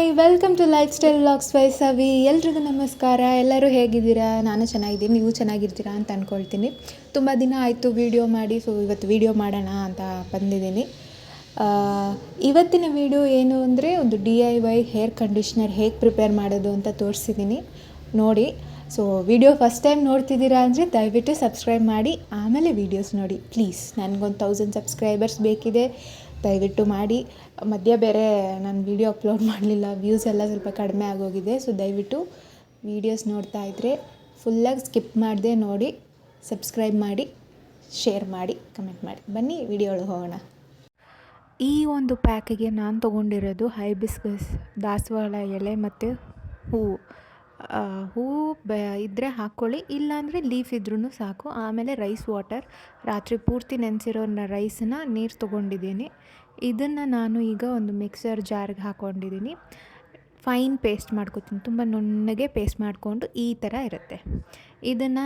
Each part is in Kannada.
Hi, welcome to life style vlogs by savi. ಎಲ್ರಿಗೂ ನಮಸ್ಕಾರ. ಎಲ್ಲರೂ ಹೇಗಿದ್ದೀರಾ? ನಾನು ಚೆನ್ನಾಗಿದ್ದೀನಿ, ನೀವು ಚೆನ್ನಾಗಿರ್ತೀರಾ ಅಂತ ಅಂದ್ಕೊಳ್ತೀನಿ. ತುಂಬ ದಿನ ಆಯಿತು ವೀಡಿಯೋ ಮಾಡಿ, ಸೊ ಇವತ್ತು ವೀಡಿಯೋ ಮಾಡೋಣ ಅಂತ ಬಂದಿದ್ದೀನಿ. ಇವತ್ತಿನ ವೀಡಿಯೋ ಏನು ಅಂದರೆ, ಒಂದು DIY ಹೇರ್ ಕಂಡೀಷ್ನರ್ ಹೇಗೆ ಪ್ರಿಪೇರ್ ಮಾಡೋದು ಅಂತ ತೋರಿಸಿದ್ದೀನಿ ನೋಡಿ. ಸೊ ವಿಡಿಯೋ ಫಸ್ಟ್ ಟೈಮ್ ನೋಡ್ತಿದ್ದೀರಾ ಅಂದರೆ ದಯವಿಟ್ಟು ಸಬ್ಸ್ಕ್ರೈಬ್ ಮಾಡಿ ಆಮೇಲೆ ವೀಡಿಯೋಸ್ ನೋಡಿ ಪ್ಲೀಸ್. ನನಗೊಂದು 1000 ಸಬ್ಸ್ಕ್ರೈಬರ್ಸ್ ಬೇಕಿದೆ, ದಯವಿಟ್ಟು ಮಾಡಿ. ಮಧ್ಯ ಬೇರೆ ನಾನು ವೀಡಿಯೋ ಅಪ್ಲೋಡ್ ಮಾಡಲಿಲ್ಲ, ವ್ಯೂಸ್ ಎಲ್ಲ ಸ್ವಲ್ಪ ಕಡಿಮೆ ಆಗೋಗಿದೆ. ಸೊ ದಯವಿಟ್ಟು ವೀಡಿಯೋಸ್ ನೋಡ್ತಾ ಇದ್ದರೆ ಫುಲ್ಲಾಗಿ ಸ್ಕಿಪ್ ಮಾಡದೆ ನೋಡಿ, ಸಬ್ಸ್ಕ್ರೈಬ್ ಮಾಡಿ, ಶೇರ್ ಮಾಡಿ, ಕಮೆಂಟ್ ಮಾಡಿ. ಬನ್ನಿ ವಿಡಿಯೋ ಒಳಗೆ ಹೋಗೋಣ. ಈ ಒಂದು ಪ್ಯಾಕಿಗೆ ನಾನು ತೊಗೊಂಡಿರೋದು ಹೈಬಿಸ್ಕಸ್ ದಾಸವಾಳ ಎಲೆ ಮತ್ತು ಹೂವು ಇದ್ದರೆ ಹಾಕ್ಕೊಳ್ಳಿ, ಇಲ್ಲಾಂದರೆ ಲೀಫ್ ಇದ್ರೂ ಸಾಕು. ಆಮೇಲೆ ರೈಸ್ ವಾಟರ್, ರಾತ್ರಿ ಪೂರ್ತಿ ನೆನೆಸಿರೋ ರೈಸನ್ನ ನೀರು ತೊಗೊಂಡಿದ್ದೀನಿ. ಇದನ್ನು ನಾನು ಈಗ ಒಂದು ಮಿಕ್ಸರ್ ಜಾರ್ಗೆ ಹಾಕ್ಕೊಂಡಿದ್ದೀನಿ. ಫೈನ್ ಪೇಸ್ಟ್ ಮಾಡ್ಕೊತೀನಿ, ತುಂಬ ನುಣ್ಣಗೆ ಪೇಸ್ಟ್ ಮಾಡಿಕೊಂಡು ಈ ಥರ ಇರುತ್ತೆ. ಇದನ್ನು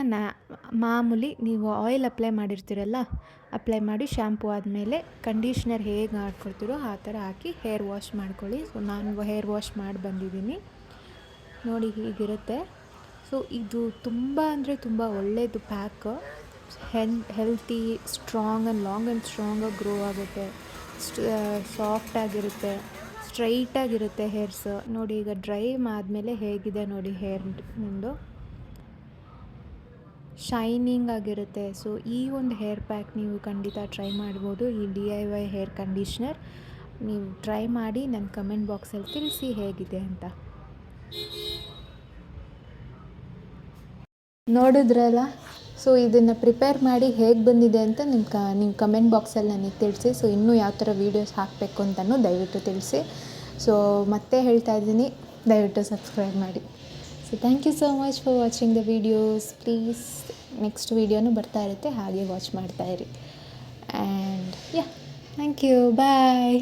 ಮಾಮೂಲಿ ನೀವು ಆಯಿಲ್ ಅಪ್ಲೈ ಮಾಡಿರ್ತೀರಲ್ಲ, ಅಪ್ಲೈ ಮಾಡಿ ಶ್ಯಾಂಪು ಆದಮೇಲೆ ಕಂಡೀಷ್ನರ್ ಹೇಗೆ ಮಾಡ್ಕೊಳ್ತೀರೋ ಆ ಥರ ಹಾಕಿ ಹೇರ್ ವಾಶ್ ಮಾಡ್ಕೊಳ್ಳಿ. ಸೊ ನಾನು ಹೇರ್ ವಾಶ್ ಮಾಡಿ ಬಂದಿದ್ದೀನಿ ನೋಡಿ, ಹೀಗಿರುತ್ತೆ. ಸೊ ಇದು ತುಂಬ ಅಂದರೆ ತುಂಬ ಒಳ್ಳೆಯದು pack. Healthy, strong and long and ಸ್ಟ್ರಾಂಗಾಗಿ ಗ್ರೋ ಆಗುತ್ತೆ. ಸಾಫ್ಟಾಗಿರುತ್ತೆ, ಸ್ಟ್ರೈಟಾಗಿರುತ್ತೆ ಹೇರ್ಸ್ ನೋಡಿ. ಈಗ ಡ್ರೈ ಆದಮೇಲೆ ಹೇಗಿದೆ ನೋಡಿ ಹೇರ್ ನಿಮ್ಮದು, ಶೈನಿಂಗ್ ಆಗಿರುತ್ತೆ. ಸೊ ಈ ಒಂದು ಹೇರ್ ಪ್ಯಾಕ್ ನೀವು ಖಂಡಿತ ಟ್ರೈ ಮಾಡ್ಬೋದು. ಈ DIY ಹೇರ್ ಕಂಡೀಷ್ನರ್ ನೀವು ಟ್ರೈ ಮಾಡಿ ನನ್ನ ಕಮೆಂಟ್ ಬಾಕ್ಸಲ್ಲಿ ತಿಳಿಸಿ ಹೇಗಿದೆ ಅಂತ. ನೋಡಿದ್ರಲ್ಲ, ಸೊ ಇದನ್ನು ಪ್ರಿಪೇರ್ ಮಾಡಿ ಹೇಗೆ ಬಂದಿದೆ ಅಂತ ನಿಮ್ಮ ಕಮೆಂಟ್ ಬಾಕ್ಸಲ್ಲಿ ನನಗೆ ತಿಳಿಸಿ. ಸೊ ಇನ್ನೂ ಯಾವ ಥರ ವೀಡಿಯೋಸ್ ಹಾಕಬೇಕು ಅಂತಲೂ ದಯವಿಟ್ಟು ತಿಳಿಸಿ. ಸೊ ಮತ್ತೆ ಹೇಳ್ತಾ ಇದ್ದೀನಿ, ದಯವಿಟ್ಟು ಸಬ್ಸ್ಕ್ರೈಬ್ ಮಾಡಿ. So thank you so much for watching the videos. Please next ವೀಡಿಯೋನೂ ಬರ್ತಾ ಇರುತ್ತೆ, ಹಾಗೆ ವಾಚ್ ಮಾಡ್ತಾಯಿರಿ. And yeah, thank you, bye.